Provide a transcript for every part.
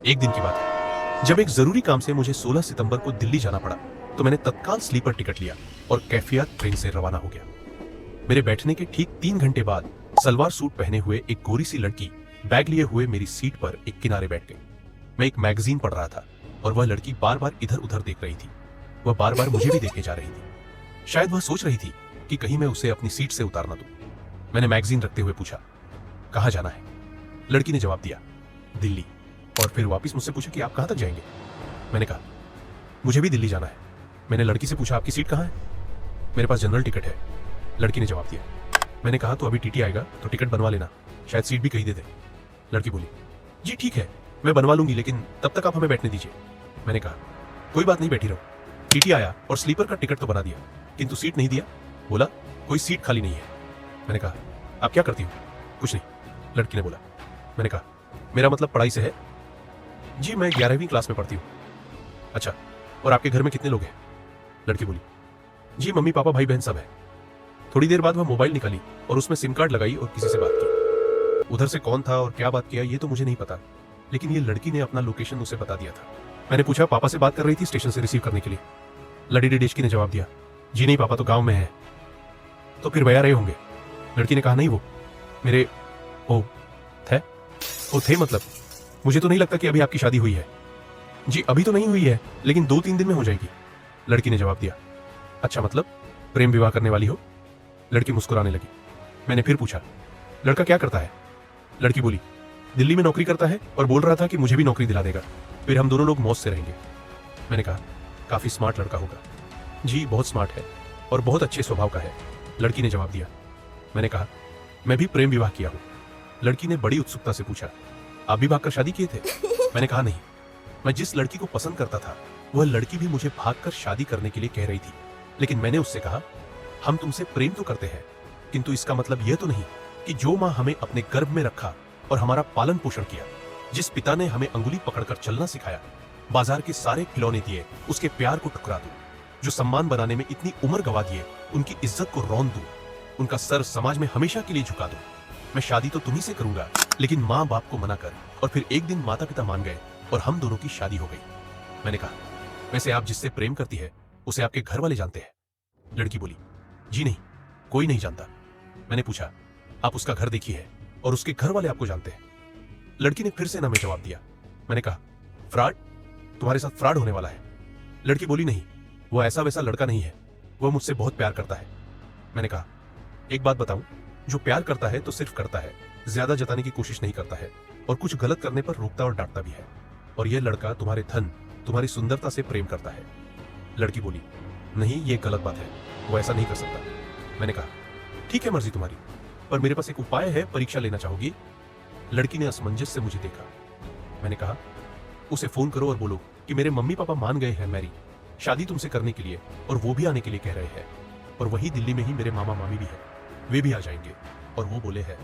एक दिन की बात है, जब एक जरूरी काम से मुझे 16 सितंबर को दिल्ली जाना पड़ा, तो मैंने तत्काल स्लीपर टिकट लिया और कैफिया ट्रेन से रवाना हो गया। मेरे बैठने के ठीक 3 घंटे बाद सलवार सूट पहने हुए एक गोरी सी लड़की बैग लिए हुए मेरी सीट पर एक किनारे बैठ गई। मैं एक मैगजीन पढ़ रहा था और वह लड़की बार बार इधर उधर देख रही थी। वह बार बार मुझे भी देखने जा रही थी। शायद वह सोच रही थी कि कहीं मैं उसे अपनी सीट से उतार न दूं। मैंने मैगजीन रखते हुए पूछा, कहाँ जाना है? लड़की ने जवाब दिया, दिल्ली। और फिर वापस मुझसे पूछा कि आप कहाँ तक जाएंगे? मैंने कहा, मुझे भी दिल्ली जाना है। मैंने लड़की से पूछा, आपकी सीट कहाँ है? मेरे पास जनरल टिकट है। लड़की ने जवाब दिया। मैंने कहा, तो अभी टीटी आएगा तो टिकट बनवा लेना, शायद सीट भी कहीं दे दे। लड़की बोली, जी ठीक है, मैं बनवा लूंगी, लेकिन तब तक आप हमें बैठने दीजिए। मैंने कहा, कोई बात नहीं, बैठी रहो। टीटी आया और स्लीपर का टिकट तो बना दिया, किंतु सीट नहीं दिया। बोला, कोई सीट खाली नहीं है। मैंने कहा, आप क्या करती हो? कुछ नहीं, लड़की ने बोला। मैंने कहा, मेरा मतलब पढ़ाई से है? जी मैं 11वीं क्लास में पढ़ती हूँ। अच्छा, और आपके घर में कितने लोग हैं? लड़की बोली, जी मम्मी पापा भाई बहन सब है। थोड़ी देर बाद वह मोबाइल निकाली और उसमें सिम कार्ड लगाई और किसी से बात की। उधर से कौन था और क्या बात किया ये तो मुझे नहीं पता, लेकिन ये लड़की ने अपना लोकेशन उसे बता दिया था। मैंने पूछा, पापा से बात कर रही थी स्टेशन से रिसीव करने के लिए? लड़ी डिडेशकी ने जवाब दिया, जी नहीं, पापा तो गाँव में है। तो फिर भैया रहे होंगे? लड़की ने कहा, नहीं, वो मेरे ओ थे मतलब मुझे तो नहीं लगता कि अभी आपकी शादी हुई है। जी अभी तो नहीं हुई है, लेकिन 2-3 दिन में हो जाएगी। लड़की ने जवाब दिया, अच्छा मतलब प्रेम विवाह करने वाली हो? लड़की मुस्कुराने लगी। मैंने फिर पूछा, लड़का क्या करता है? लड़की बोली, दिल्ली में नौकरी करता है और बोल रहा था कि मुझे भी नौकरी दिला देगा, फिर हम दोनों लोग मौज से रहेंगे। मैंने कहा, काफी स्मार्ट लड़का होगा। जी बहुत स्मार्ट है और बहुत अच्छे स्वभाव का है, लड़की ने जवाब दिया। मैंने कहा, मैं भी प्रेम विवाह किया हूं। लड़की ने बड़ी उत्सुकता से पूछा, आप भी भागकर शादी किए थे? मैंने कहा, नहीं, मैं जिस लड़की को पसंद करता था वह लड़की भी मुझे भागकर शादी करने के लिए कह रही थी, लेकिन मैंने उससे कहा, हम तुमसे प्रेम तो करते हैं, किंतु इसका मतलब यह तो नहीं कि जो माँ हमें अपने गर्भ में रखा और हमारा पालन पोषण किया, जिस पिता ने हमें अंगुली पकड़कर चलना सिखाया, बाजार के सारे खिलौने दिए, उसके प्यार को ठुकरा दूं, जो सम्मान बनाने में इतनी उम्र गवा दिए, उनकी इज्जत को रौंद दूं, उनका सर समाज में हमेशा के लिए झुका दूं। मैं शादी तो तुम्ही से करूंगा, लेकिन माँ बाप को मना कर। और फिर एक दिन माता पिता मान गए और हम दोनों की शादी हो गई। मैंने कहा, वैसे आप जिससे प्रेम करती है उसे आपके घर वाले जानते हैं? लड़की बोली, जी नहीं, कोई नहीं जानता। मैंने पूछा, आप उसका घर देखी है और उसके घर वाले आपको जानते हैं? लड़की ने फिर से ना में जवाब दिया। मैंने कहा, फ्रॉड, तुम्हारे साथ फ्रॉड होने वाला है। लड़की बोली, नहीं, वो ऐसा वैसा लड़का नहीं है, वह मुझसे बहुत प्यार करता है। मैंने कहा, एक बात बताऊं, जो प्यार करता है तो सिर्फ करता है, ज्यादा जताने की कोशिश नहीं करता है और कुछ गलत करने पर रोकता और डांटता भी है। और यह लड़का तुम्हारे धन, तुम्हारी सुंदरता से प्रेम करता है। लड़की बोली, नहीं, ये गलत बात है, वो ऐसा नहीं कर सकता। मैंने कहा, ठीक है, मर्जी तुम्हारी, पर मेरे पास एक उपाय है, परीक्षा लेना चाहोगी? लड़की ने असमंजस से मुझे देखा। मैंने कहा, उसे फोन करो और बोलो कि मेरे मम्मी पापा मान गए हैं मैरी, शादी तुमसे करने के लिए, और वो भी आने के लिए कह रहे हैं। और वही दिल्ली में ही मेरे मामा मामी भी है, वे भी आ जाएंगे। और वो बोले हैं,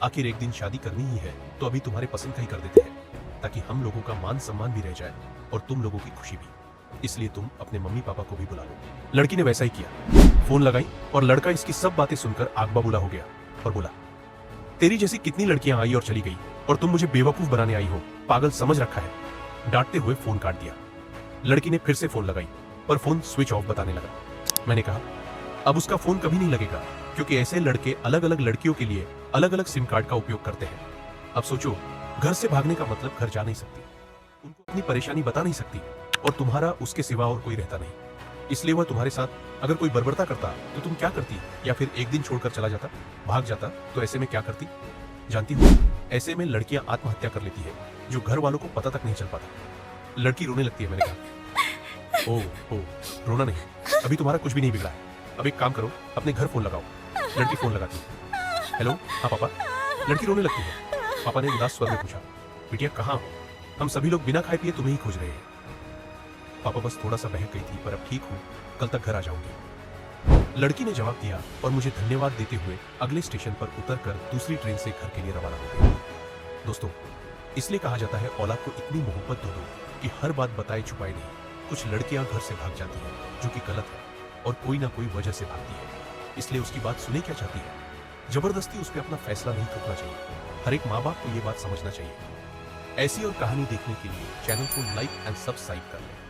आखिर एक दिन शादी करनी ही है तो अभी तुम्हारे पसंद का ही कर देते हैं, ताकि हम लोगों का मान सम्मान भी रह जाए और तुम लोगों की खुशी भी। इसलिए तुम अपने मम्मी पापा को भी बुला लो। लड़की ने वैसा ही किया। फोन लगाई और लड़का इसकी सब बातें सुनकर आग बबूला हो गया और बोला, तेरी जैसी कितनी लड़कियां आई और चली गई और तुम मुझे बेवकूफ बनाने आई हो, पागल समझ रखा है। डांटते हुए फोन काट दिया। लड़की ने फिर से फोन लगाई पर फोन स्विच ऑफ बताने लगा। मैंने कहा, अब उसका फोन कभी नहीं लगेगा, क्योंकि ऐसे लड़के अलग अलग लड़कियों के लिए अलग अलग सिम कार्ड का उपयोग करते हैं। अब सोचो, घर से भागने का मतलब घर जा नहीं सकती, उनको अपनी परेशानी बता नहीं सकती, और तुम्हारा उसके सिवा और कोई रहता नहीं। इसलिए वह तुम्हारे साथ अगर कोई बर्बरता करता तो तुम क्या करती? या फिर एक दिन छोड़कर चला जाता, भाग जाता? तो ऐसे में क्या करती जानती हो? ऐसे में लड़कियां आत्महत्या कर लेती है, जो घर वालों को पता तक नहीं चल पाता। लड़की रोने लगती है। मैंने कहा, ओ रोना नहीं, अभी तुम्हारा कुछ भी नहीं बिगड़ा है। अब एक काम करो, अपने घर फोन लगाओ। लड़की फोन लगाती है। हेलो, हाँ पापा। लड़की रोने लगती है। पापा ने उदास स्वर में पूछा, बिटिया कहाँ हो? हम सभी लोग बिना खाए पिए तुम्हें ही खोज रहे हैं। पापा बस थोड़ा सा बहक गई थी, पर अब ठीक हूँ, कल तक घर आ जाऊंगी। लड़की ने जवाब दिया और मुझे धन्यवाद देते हुए अगले स्टेशन पर उतरकर दूसरी ट्रेन से घर के लिए रवाना हो गई। दोस्तों, इसलिए कहा जाता है, औलाद को इतनी मोहब्बत दो कि हर बात बताए छुपाए नहीं। कुछ लड़कियां घर से भाग जाती हैं, जो कि गलत है, और कोई ना कोई वजह से भागती है। इसलिए उसकी बात सुने क्या चाहती है। जबरदस्ती उस पर अपना फैसला नहीं थोपना चाहिए। हर एक माँ बाप को ये बात समझना चाहिए। ऐसी और कहानी देखने के लिए चैनल को लाइक एंड सब्सक्राइब कर लें।